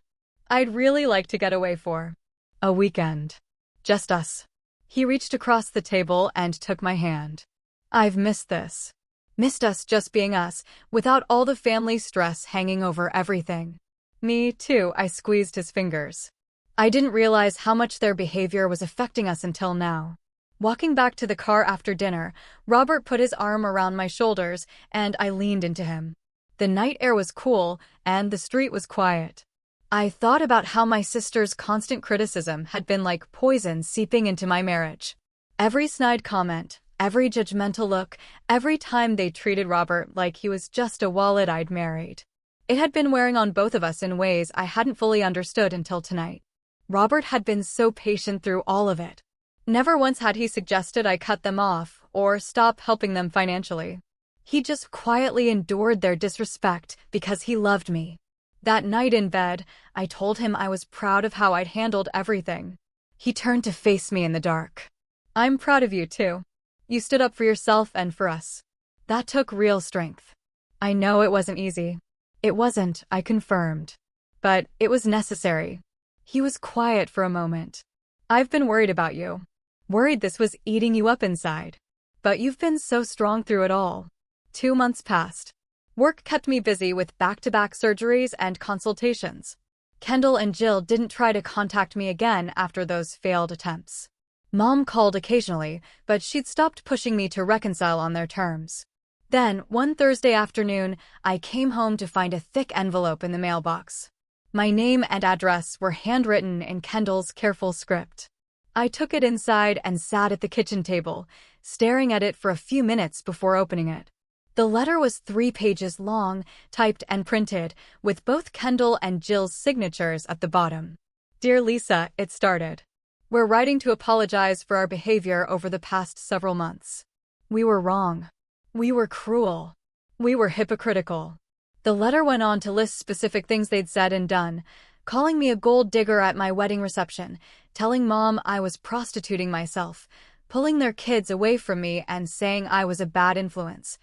I'd really like to get away for a weekend. Just us. He reached across the table and took my hand. I've missed this. Missed us just being us, without all the family stress hanging over everything. Me too, I squeezed his fingers. I didn't realize how much their behavior was affecting us until now. Walking back to the car after dinner, Robert put his arm around my shoulders, and I leaned into him. The night air was cool, and the street was quiet. I thought about how my sister's constant criticism had been like poison seeping into my marriage. Every snide comment, every judgmental look, every time they treated Robert like he was just a wallet I'd married. It had been wearing on both of us in ways I hadn't fully understood until tonight. Robert had been so patient through all of it. Never once had he suggested I cut them off or stop helping them financially. He just quietly endured their disrespect because he loved me. That night in bed, I told him I was proud of how I'd handled everything. He turned to face me in the dark. "I'm proud of you too. You stood up for yourself and for us." That took real strength. I know it wasn't easy. It wasn't, I confirmed. But it was necessary. He was quiet for a moment. "I've been worried about you. Worried this was eating you up inside. But you've been so strong through it all." 2 months passed. Work kept me busy with back-to-back surgeries and consultations. Kendall and Jill didn't try to contact me again after those failed attempts. Mom called occasionally, but she'd stopped pushing me to reconcile on their terms. Then, one Thursday afternoon, I came home to find a thick envelope in the mailbox. My name and address were handwritten in Kendall's careful script. I took it inside and sat at the kitchen table, staring at it for a few minutes before opening it. The letter was 3 pages long, typed and printed, with both Kendall and Jill's signatures at the bottom. "Dear Lisa," it started. "We're writing to apologize for our behavior over the past several months. We were wrong. We were cruel. We were hypocritical." The letter went on to list specific things they'd said and done, calling me a gold digger at my wedding reception, telling Mom I was prostituting myself, pulling their kids away from me and saying I was a bad influence,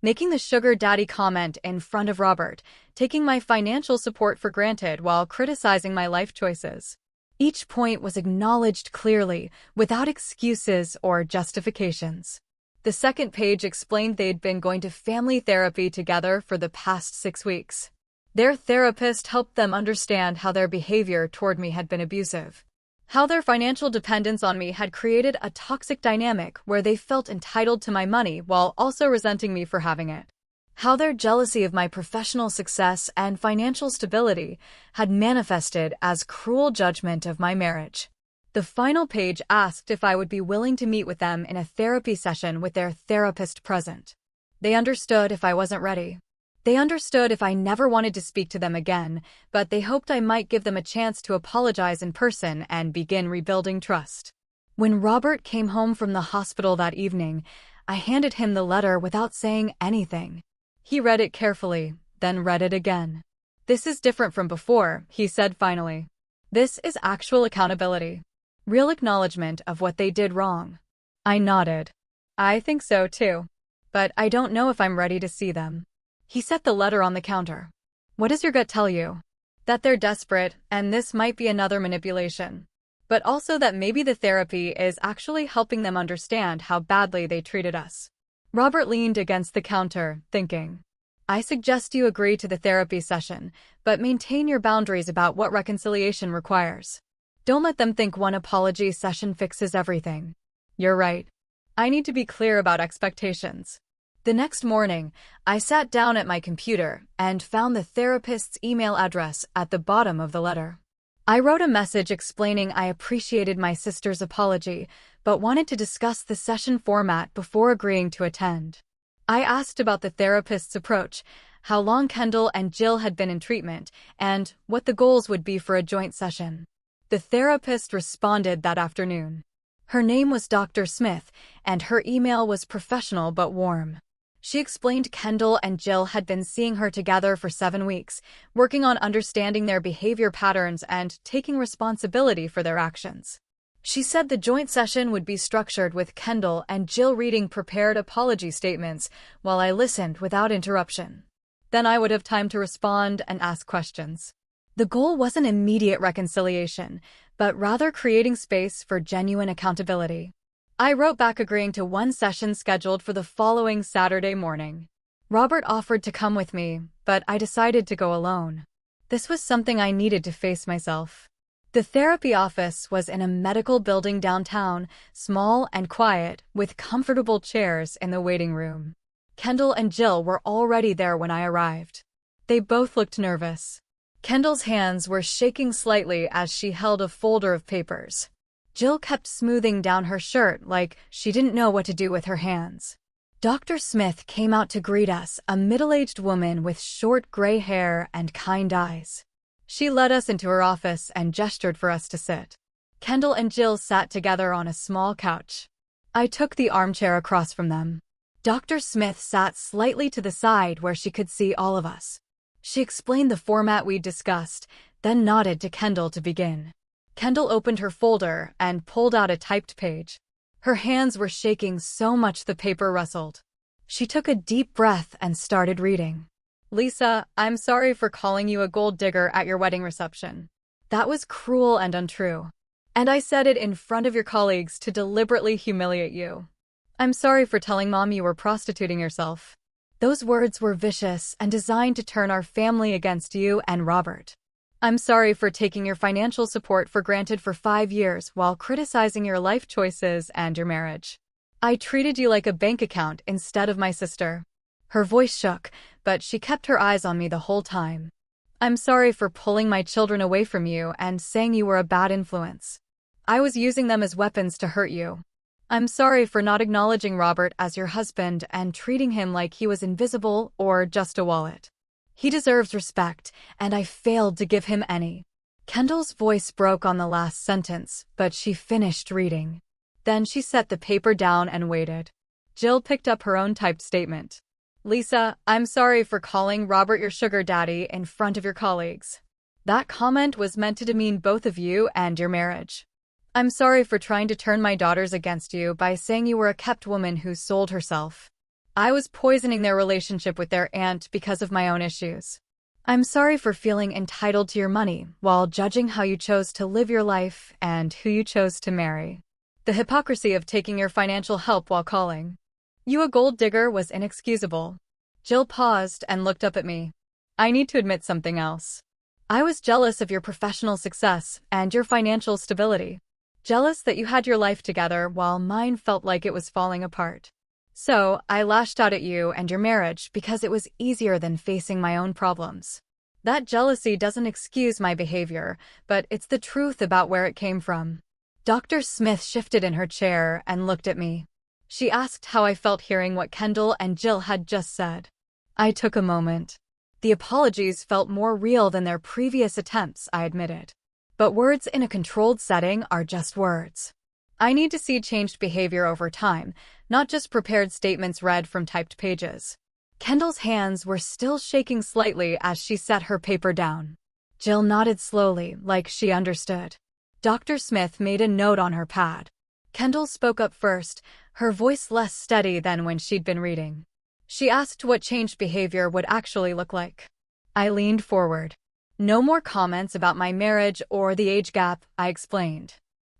making the sugar daddy comment in front of Robert, taking my financial support for granted while criticizing my life choices. Each point was acknowledged clearly, without excuses or justifications. The second page explained they'd been going to family therapy together for the past 6 weeks. Their therapist helped them understand how their behavior toward me had been abusive, how their financial dependence on me had created a toxic dynamic where they felt entitled to my money while also resenting me for having it, how their jealousy of my professional success and financial stability had manifested as cruel judgment of my marriage. The final page asked if I would be willing to meet with them in a therapy session with their therapist present. They understood if I wasn't ready. They understood if I never wanted to speak to them again, but they hoped I might give them a chance to apologize in person and begin rebuilding trust. When Robert came home from the hospital that evening, I handed him the letter without saying anything. He read it carefully, then read it again. "This is different from before," he said finally. "This is actual accountability. Real acknowledgement of what they did wrong." I nodded. "I think so too. But I don't know if I'm ready to see them." He set the letter on the counter. "What does your gut tell you?" "That they're desperate, and this might be another manipulation. But also that maybe the therapy is actually helping them understand how badly they treated us." Robert leaned against the counter, thinking. "I suggest you agree to the therapy session, but maintain your boundaries about what reconciliation requires. Don't let them think one apology session fixes everything." "You're right. I need to be clear about expectations." The next morning, I sat down at my computer and found the therapist's email address at the bottom of the letter. I wrote a message explaining I appreciated my sister's apology, but wanted to discuss the session format before agreeing to attend. I asked about the therapist's approach, how long Kendall and Jill had been in treatment, and what the goals would be for a joint session. The therapist responded that afternoon. Her name was Dr. Smith, and her email was professional but warm. She explained Kendall and Jill had been seeing her together for 7 weeks, working on understanding their behavior patterns and taking responsibility for their actions. She said the joint session would be structured with Kendall and Jill reading prepared apology statements while I listened without interruption. Then I would have time to respond and ask questions. The goal wasn't immediate reconciliation, but rather creating space for genuine accountability. I wrote back agreeing to one session scheduled for the following Saturday morning. Robert offered to come with me, but I decided to go alone. This was something I needed to face myself. The therapy office was in a medical building downtown, small and quiet, with comfortable chairs in the waiting room. Kendall and Jill were already there when I arrived. They both looked nervous. Kendall's hands were shaking slightly as she held a folder of papers. Jill kept smoothing down her shirt like she didn't know what to do with her hands. Dr. Smith came out to greet us, a middle-aged woman with short gray hair and kind eyes. She led us into her office and gestured for us to sit. Kendall and Jill sat together on a small couch. I took the armchair across from them. Dr. Smith sat slightly to the side where she could see all of us. She explained the format we'd discussed, then nodded to Kendall to begin. Kendall opened her folder and pulled out a typed page. Her hands were shaking so much the paper rustled. She took a deep breath and started reading. Lisa, I'm sorry for calling you a gold digger at your wedding reception. That was cruel and untrue. And I said it in front of your colleagues to deliberately humiliate you. I'm sorry for telling Mom you were prostituting yourself. Those words were vicious and designed to turn our family against you and Robert. I'm sorry for taking your financial support for granted for 5 years while criticizing your life choices and your marriage. I treated you like a bank account instead of my sister. Her voice shook, but she kept her eyes on me the whole time. I'm sorry for pulling my children away from you and saying you were a bad influence. I was using them as weapons to hurt you. I'm sorry for not acknowledging Robert as your husband and treating him like he was invisible or just a wallet. He deserves respect, and I failed to give him any. Kendall's voice broke on the last sentence, but she finished reading. Then she set the paper down and waited. Jill picked up her own typed statement. Lisa, I'm sorry for calling Robert your sugar daddy in front of your colleagues. That comment was meant to demean both of you and your marriage. I'm sorry for trying to turn my daughters against you by saying you were a kept woman who sold herself. I was poisoning their relationship with their aunt because of my own issues. I'm sorry for feeling entitled to your money while judging how you chose to live your life and who you chose to marry. The hypocrisy of taking your financial help while calling you a gold digger was inexcusable. Jill paused and looked up at me. I need to admit something else. I was jealous of your professional success and your financial stability. Jealous that you had your life together while mine felt like it was falling apart. So, I lashed out at you and your marriage because it was easier than facing my own problems. That jealousy doesn't excuse my behavior, but it's the truth about where it came from. Dr. Smith shifted in her chair and looked at me. She asked how I felt hearing what Kendall and Jill had just said. I took a moment. The apologies felt more real than their previous attempts, I admitted. But words in a controlled setting are just words. I need to see changed behavior over time, not just prepared statements read from typed pages. Kendall's hands were still shaking slightly as she set her paper down. Jill nodded slowly, like she understood. Dr. Smith made a note on her pad. Kendall spoke up first, her voice less steady than when she'd been reading. She asked what changed behavior would actually look like. I leaned forward. No more comments about my marriage or the age gap, I explained.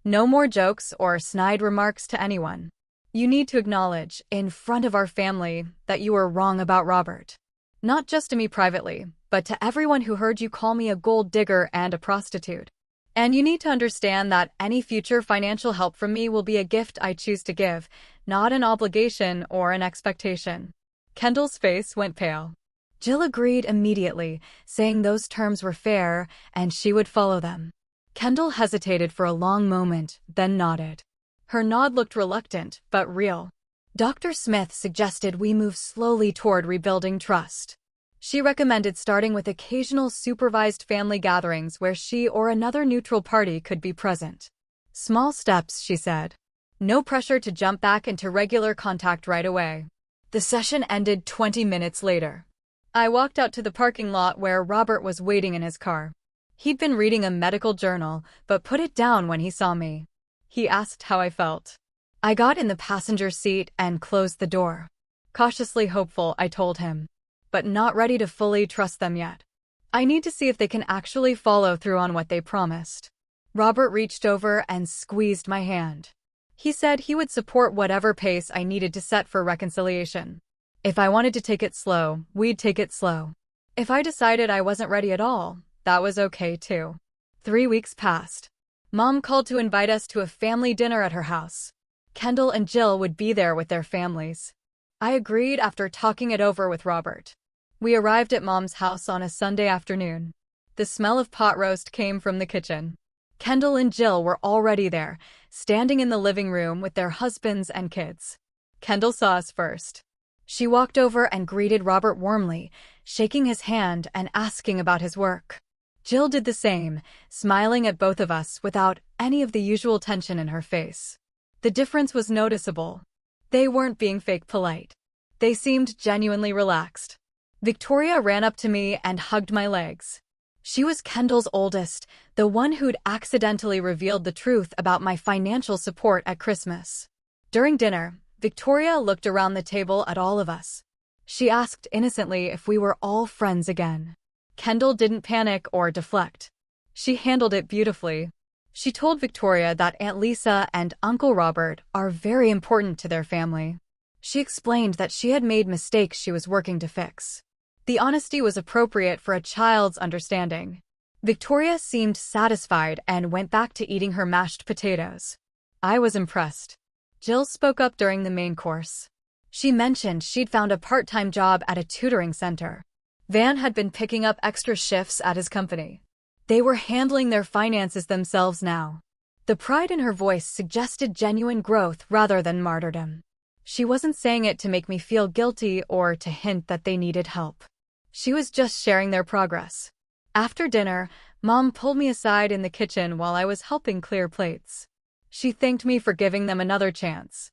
No more jokes or snide remarks to anyone. You need to acknowledge, in front of our family, that you were wrong about Robert. Not just to me privately, but to everyone who heard you call me a gold digger and a prostitute. And you need to understand that any future financial help from me will be a gift I choose to give, not an obligation or an expectation. Kendall's face went pale. Jill agreed immediately, saying those terms were fair and she would follow them. Kendall hesitated for a long moment, then nodded. Her nod looked reluctant, but real. Dr. Smith suggested we move slowly toward rebuilding trust. She recommended starting with occasional supervised family gatherings where she or another neutral party could be present. Small steps, she said. No pressure to jump back into regular contact right away. The session ended 20 minutes later. I walked out to the parking lot where Robert was waiting in his car. He'd been reading a medical journal, but put it down when he saw me. He asked how I felt. I got in the passenger seat and closed the door. Cautiously hopeful, I told him, but not ready to fully trust them yet. I need to see if they can actually follow through on what they promised. Robert reached over and squeezed my hand. He said he would support whatever pace I needed to set for reconciliation. If I wanted to take it slow, we'd take it slow. If I decided I wasn't ready at all, that was okay too. 3 weeks passed. Mom called to invite us to a family dinner at her house. Kendall and Jill would be there with their families. I agreed after talking it over with Robert. We arrived at Mom's house on a Sunday afternoon. The smell of pot roast came from the kitchen. Kendall and Jill were already there, standing in the living room with their husbands and kids. Kendall saw us first. She walked over and greeted Robert warmly, shaking his hand and asking about his work. Jill did the same, smiling at both of us without any of the usual tension in her face. The difference was noticeable. They weren't being fake polite. They seemed genuinely relaxed. Victoria ran up to me and hugged my legs. She was Kendall's oldest, the one who'd accidentally revealed the truth about my financial support at Christmas. During dinner, Victoria looked around the table at all of us. She asked innocently if we were all friends again. Kendall didn't panic or deflect. She handled it beautifully. She told Victoria that Aunt Lisa and Uncle Robert are very important to their family. She explained that she had made mistakes she was working to fix. The honesty was appropriate for a child's understanding. Victoria seemed satisfied and went back to eating her mashed potatoes. I was impressed. Jill spoke up during the main course. She mentioned she'd found a part-time job at a tutoring center. Van had been picking up extra shifts at his company. They were handling their finances themselves now. The pride in her voice suggested genuine growth rather than martyrdom. She wasn't saying it to make me feel guilty or to hint that they needed help. She was just sharing their progress. After dinner, Mom pulled me aside in the kitchen while I was helping clear plates. She thanked me for giving them another chance.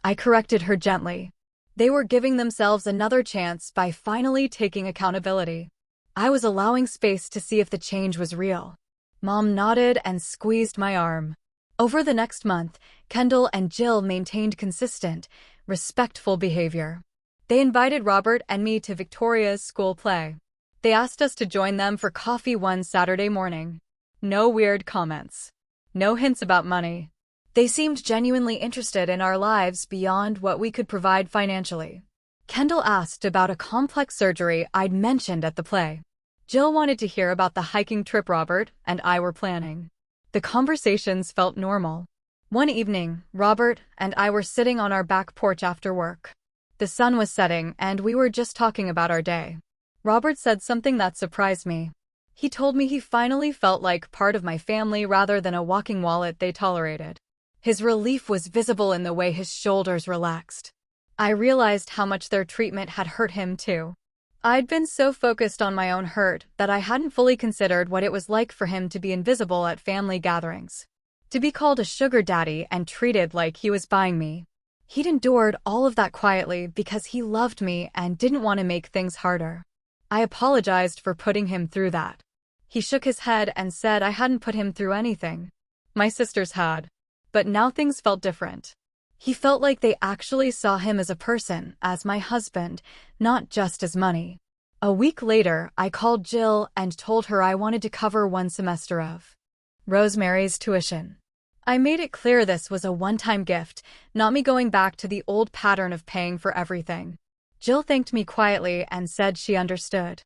I corrected her gently. They were giving themselves another chance by finally taking accountability. I was allowing space to see if the change was real. Mom nodded and squeezed my arm. Over the next month, Kendall and Jill maintained consistent, respectful behavior. They invited Robert and me to Victoria's school play. They asked us to join them for coffee one Saturday morning. No weird comments. No hints about money. They seemed genuinely interested in our lives beyond what we could provide financially. Kendall asked about a complex surgery I'd mentioned at the play. Jill wanted to hear about the hiking trip Robert and I were planning. The conversations felt normal. One evening, Robert and I were sitting on our back porch after work. The sun was setting and we were just talking about our day. Robert said something that surprised me. He told me he finally felt like part of my family rather than a walking wallet they tolerated. His relief was visible in the way his shoulders relaxed. I realized how much their treatment had hurt him too. I'd been so focused on my own hurt that I hadn't fully considered what it was like for him to be invisible at family gatherings. To be called a sugar daddy and treated like he was buying me. He'd endured all of that quietly because he loved me and didn't want to make things harder. I apologized for putting him through that. He shook his head and said I hadn't put him through anything. My sisters had. But now things felt different. He felt like they actually saw him as a person, as my husband, not just as money. A week later, I called Jill and told her I wanted to cover one semester of Rosemary's tuition. I made it clear this was a one-time gift, not me going back to the old pattern of paying for everything. Jill thanked me quietly and said she understood.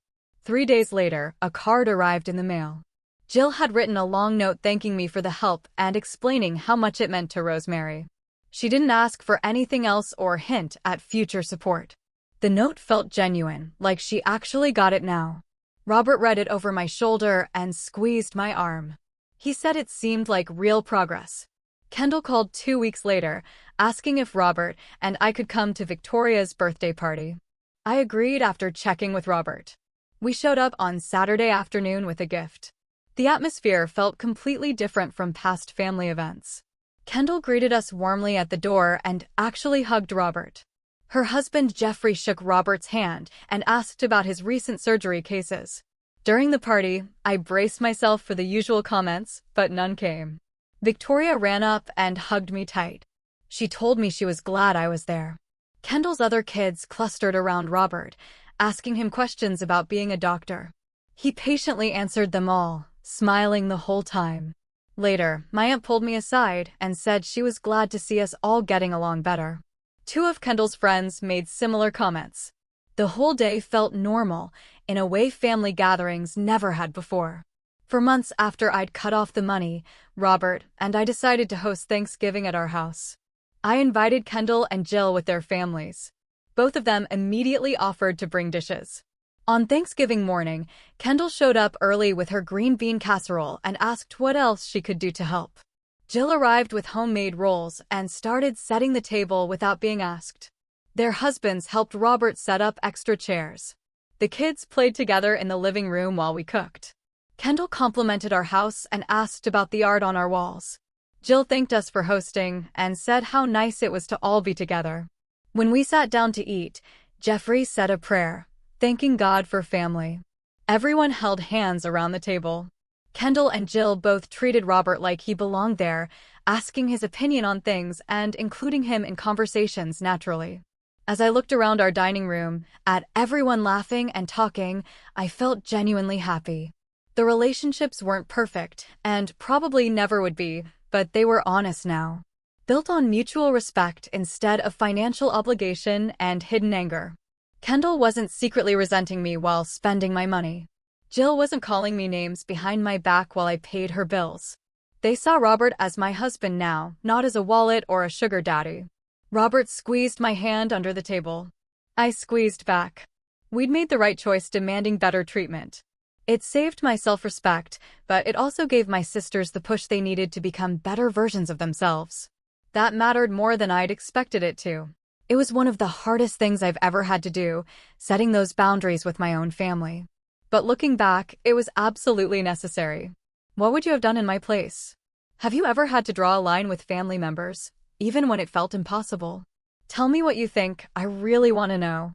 3 days later, a card arrived in the mail. Jill had written a long note thanking me for the help and explaining how much it meant to Rosemary. She didn't ask for anything else or hint at future support. The note felt genuine, like she actually got it now. Robert read it over my shoulder and squeezed my arm. He said it seemed like real progress. Kendall called 2 weeks later, asking if Robert and I could come to Victoria's birthday party. I agreed after checking with Robert. We showed up on Saturday afternoon with a gift. The atmosphere felt completely different from past family events. Kendall greeted us warmly at the door and actually hugged Robert. Her husband Jeffrey shook Robert's hand and asked about his recent surgery cases. During the party, I braced myself for the usual comments, but none came. Victoria ran up and hugged me tight. She told me she was glad I was there. Kendall's other kids clustered around Robert, asking him questions about being a doctor. He patiently answered them all, smiling the whole time. Later, my aunt pulled me aside and said she was glad to see us all getting along better. 2 of Kendall's friends made similar comments. The whole day felt normal, in a way family gatherings never had before. For months after I'd cut off the money, Robert and I decided to host Thanksgiving at our house. I invited Kendall and Jill with their families. Both of them immediately offered to bring dishes. On Thanksgiving morning, Kendall showed up early with her green bean casserole and asked what else she could do to help. Jill arrived with homemade rolls and started setting the table without being asked. Their husbands helped Robert set up extra chairs. The kids played together in the living room while we cooked. Kendall complimented our house and asked about the art on our walls. Jill thanked us for hosting and said how nice it was to all be together. When we sat down to eat, Jeffrey said a prayer, thanking God for family. Everyone held hands around the table. Kendall and Jill both treated Robert like he belonged there, asking his opinion on things and including him in conversations naturally. As I looked around our dining room, at everyone laughing and talking, I felt genuinely happy. The relationships weren't perfect, and probably never would be, but they were honest now. Built on mutual respect instead of financial obligation and hidden anger. Kendall wasn't secretly resenting me while spending my money. Jill wasn't calling me names behind my back while I paid her bills. They saw Robert as my husband now, not as a wallet or a sugar daddy. Robert squeezed my hand under the table. I squeezed back. We'd made the right choice demanding better treatment. It saved my self-respect, but it also gave my sisters the push they needed to become better versions of themselves. That mattered more than I'd expected it to. It was one of the hardest things I've ever had to do, setting those boundaries with my own family. But looking back, it was absolutely necessary. What would you have done in my place? Have you ever had to draw a line with family members, even when it felt impossible? Tell me what you think, I really want to know.